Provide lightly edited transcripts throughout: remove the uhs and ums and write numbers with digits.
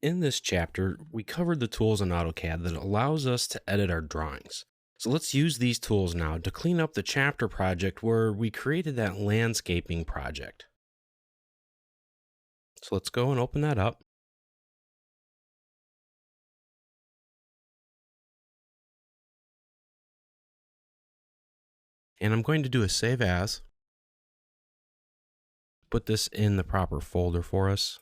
In this chapter, we covered the tools in AutoCAD that allows us to edit our drawings. So let's use these tools now to clean up the chapter project where we created that landscaping project. So let's go and open that up. And I'm going to do a save as. Put this in the proper folder for us,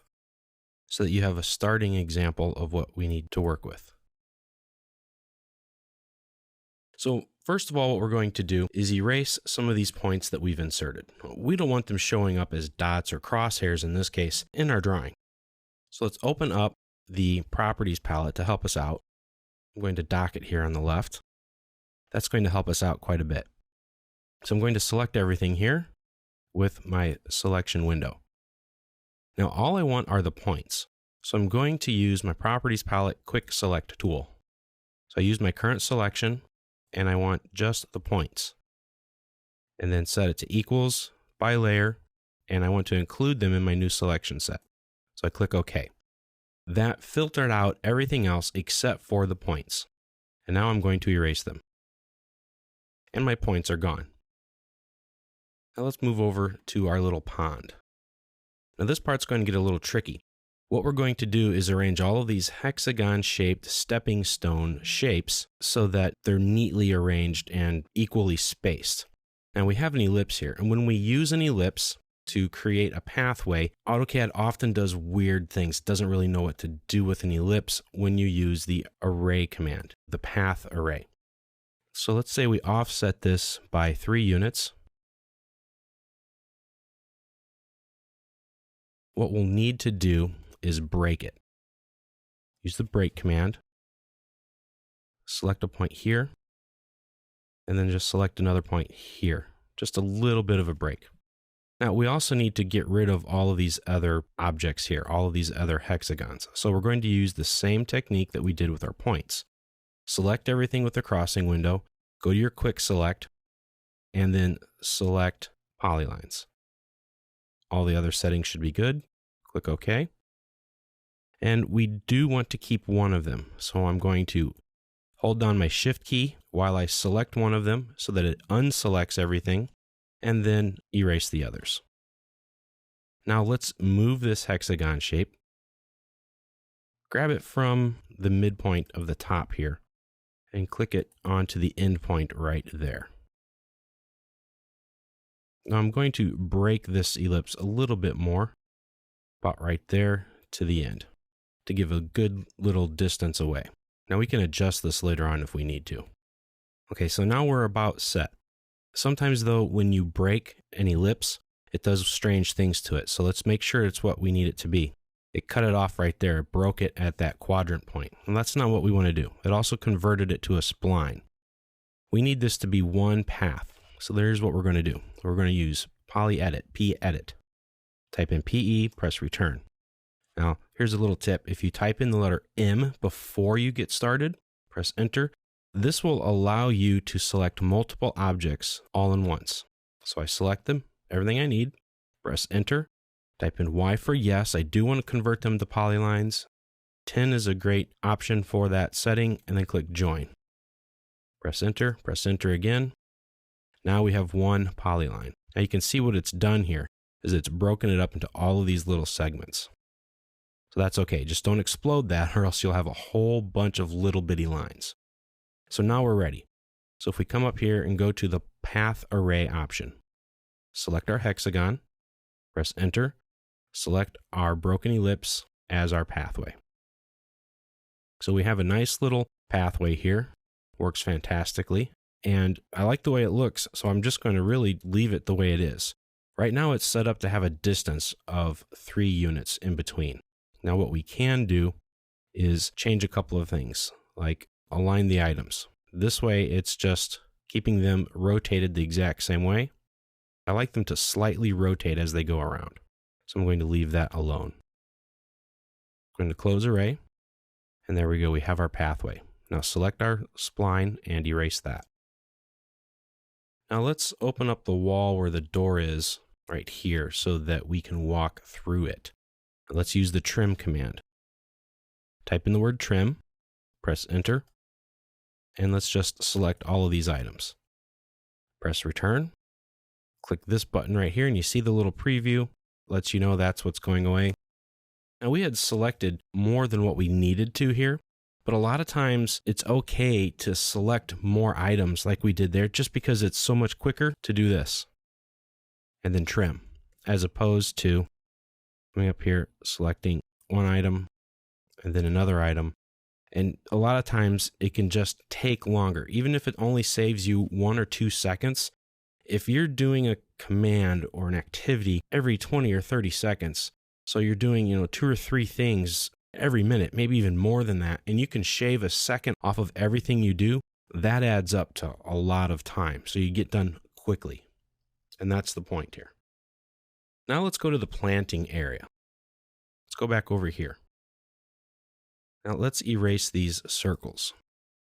so that you have a starting example of what we need to work with. So first of all, what we're going to do is erase some of these points that we've inserted. We don't want them showing up as dots or crosshairs in this case in our drawing. So let's open up the properties palette to help us out. I'm going to dock it here on the left. That's going to help us out quite a bit. So I'm going to select everything here with my selection window. Now all I want are the points. So I'm going to use my Properties Palette Quick Select tool. So I use my current selection and I want just the points. And then set it to equals by layer, and I want to include them in my new selection set. So I click OK. That filtered out everything else except for the points. And now I'm going to erase them. And my points are gone. Now let's move over to our little pond. Now this part's going to get a little tricky. What we're going to do is arrange all of these hexagon-shaped stepping stone shapes so that they're neatly arranged and equally spaced. Now we have an ellipse here, and when we use an ellipse to create a pathway, AutoCAD often does weird things. It doesn't really know what to do with an ellipse when you use the array command, the path array. So let's say we offset this by 3 units. What we'll need to do is break it. Use the break command. Select a point here, and then just select another point here. Just a little bit of a break. Now we also need to get rid of all of these other objects here, all of these other hexagons. So we're going to use the same technique that we did with our points. Select everything with the crossing window, go to your quick select, and then select polylines. All the other settings should be good. Click OK. And we do want to keep one of them. So I'm going to hold down my Shift key while I select one of them so that it unselects everything, and then erase the others. Now let's move this hexagon shape. Grab it from the midpoint of the top here and click it onto the end point right there. Now I'm going to break this ellipse a little bit more, about right there to the end, to give a good little distance away. Now we can adjust this later on if we need to. Okay, so now we're about set. Sometimes though, when you break an ellipse, it does strange things to it. So let's make sure it's what we need it to be. It cut it off right there, it broke it at that quadrant point. And that's not what we want to do. It also converted it to a spline. We need this to be one path. So there's what we're going to do. We're going to use polyedit, p-edit. Type in PE, press return. Now, here's a little tip. If you type in the letter M before you get started, press enter. This will allow you to select multiple objects all in once. So I select them, everything I need, press enter, type in Y for yes. I do want to convert them to polylines. 10 is a great option for that setting, and then click join. Press enter again. Now we have one polyline. Now you can see what it's done here is it's broken it up into all of these little segments. So that's okay. Just don't explode that or else you'll have a whole bunch of little bitty lines. So now we're ready. So if we come up here and go to the path array option, select our hexagon, press enter, select our broken ellipse as our pathway. So we have a nice little pathway here. Works fantastically. And I like the way it looks, so I'm just going to really leave it the way it is. Right now it's set up to have a distance of 3 units in between. Now what we can do is change a couple of things, like align the items. This way it's just keeping them rotated the exact same way. I like them to slightly rotate as they go around. So I'm going to leave that alone. I'm going to close array, and there we go, we have our pathway. Now select our spline and erase that. Now let's open up the wall where the door is right here so that we can walk through it. Let's use the trim command. type in the word trim, press enter, and let's just select all of these items. Press return, click this button right here, and you see the little preview, lets you know that's what's going away. Now we had selected more than what we needed to here, but a lot of times it's okay to select more items like we did there just because it's so much quicker to do this and then trim, as opposed to coming up here, selecting one item and then another item. And a lot of times it can just take longer, even if it only saves you 1 or 2 seconds. If you're doing a command or an activity every 20 or 30 seconds, so you're doing, 2 or 3 things every minute, maybe even more than that, and you can shave a second off of everything you do, that adds up to a lot of time. So you get done quickly. And that's the point here. Now let's go to the planting area. Let's go back over here. Now let's erase these circles.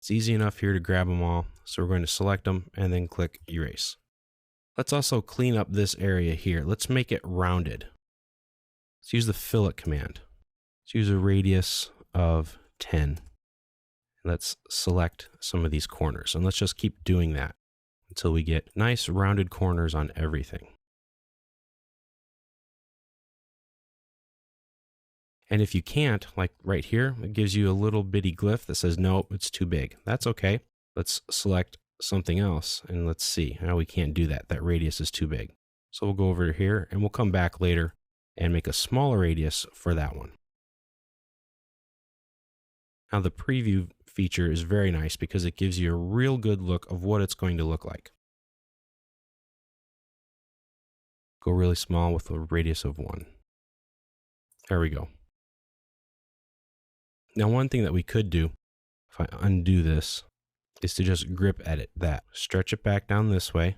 It's easy enough here to grab them all. So we're going to select them and then click erase. Let's also clean up this area here. Let's make it rounded. Let's use the fillet command. Let's use a radius of 10. Let's select some of these corners, and let's just keep doing that until we get nice rounded corners on everything. And if you can't, like right here, it gives you a little bitty glyph that says, no, it's too big. That's okay. Let's select something else and let's see. Now we can't do that. That radius is too big. So we'll go over here and we'll come back later and make a smaller radius for that one. Now the preview feature is very nice because it gives you a real good look of what it's going to look like. Go really small with a radius of 1. There we go. Now one thing that we could do, if I undo this, is to just grip edit that. Stretch it back down this way.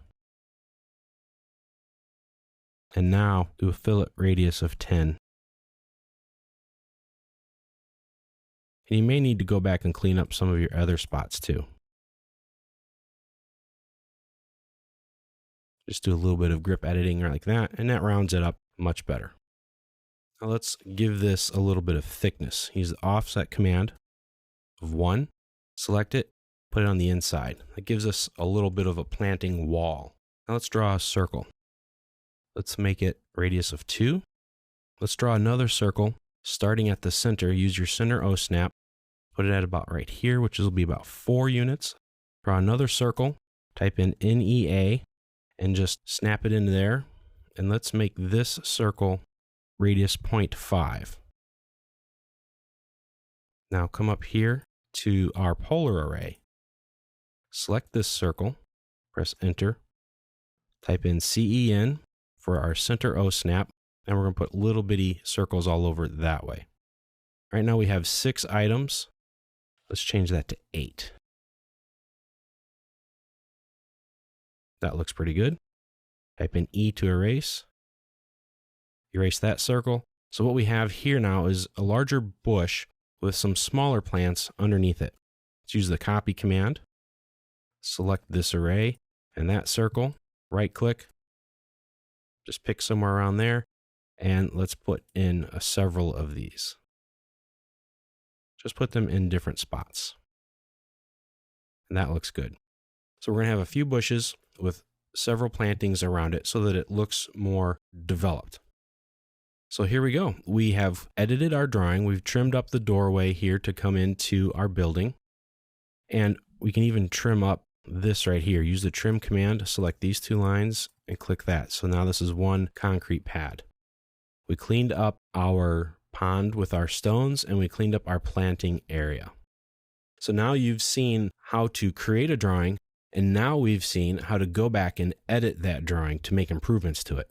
And now do a fillet radius of 10. And you may need to go back and clean up some of your other spots too. Just do a little bit of grip editing like that, and that rounds it up much better. Now let's give this a little bit of thickness. Use the offset command of 1, select it, put it on the inside. That gives us a little bit of a planting wall. Now let's draw a circle. Let's make it radius of 2. Let's draw another circle. Starting at the center, use your center O snap, put it at about right here, which will be about 4 units. Draw another circle, type in NEA, and just snap it into there. And let's make this circle radius 0.5. Now come up here to our polar array. Select this circle, press enter, type in CEN for our center O snap, and we're going to put little bitty circles all over that way. Right now we have 6 items. Let's change that to 8. That looks pretty good. Type in E to erase. Erase that circle. So what we have here now is a larger bush with some smaller plants underneath it. Let's use the copy command. Select this array and that circle. Right click. Just pick somewhere around there. And let's put in several of these. Just put them in different spots. And that looks good. So we're going to have a few bushes with several plantings around it so that it looks more developed. So here we go. We have edited our drawing. We've trimmed up the doorway here to come into our building. And we can even trim up this right here. Use the trim command, select these 2 lines and click that. So now this is one concrete pad. We cleaned up our pond with our stones and we cleaned up our planting area. So now you've seen how to create a drawing, and now we've seen how to go back and edit that drawing to make improvements to it.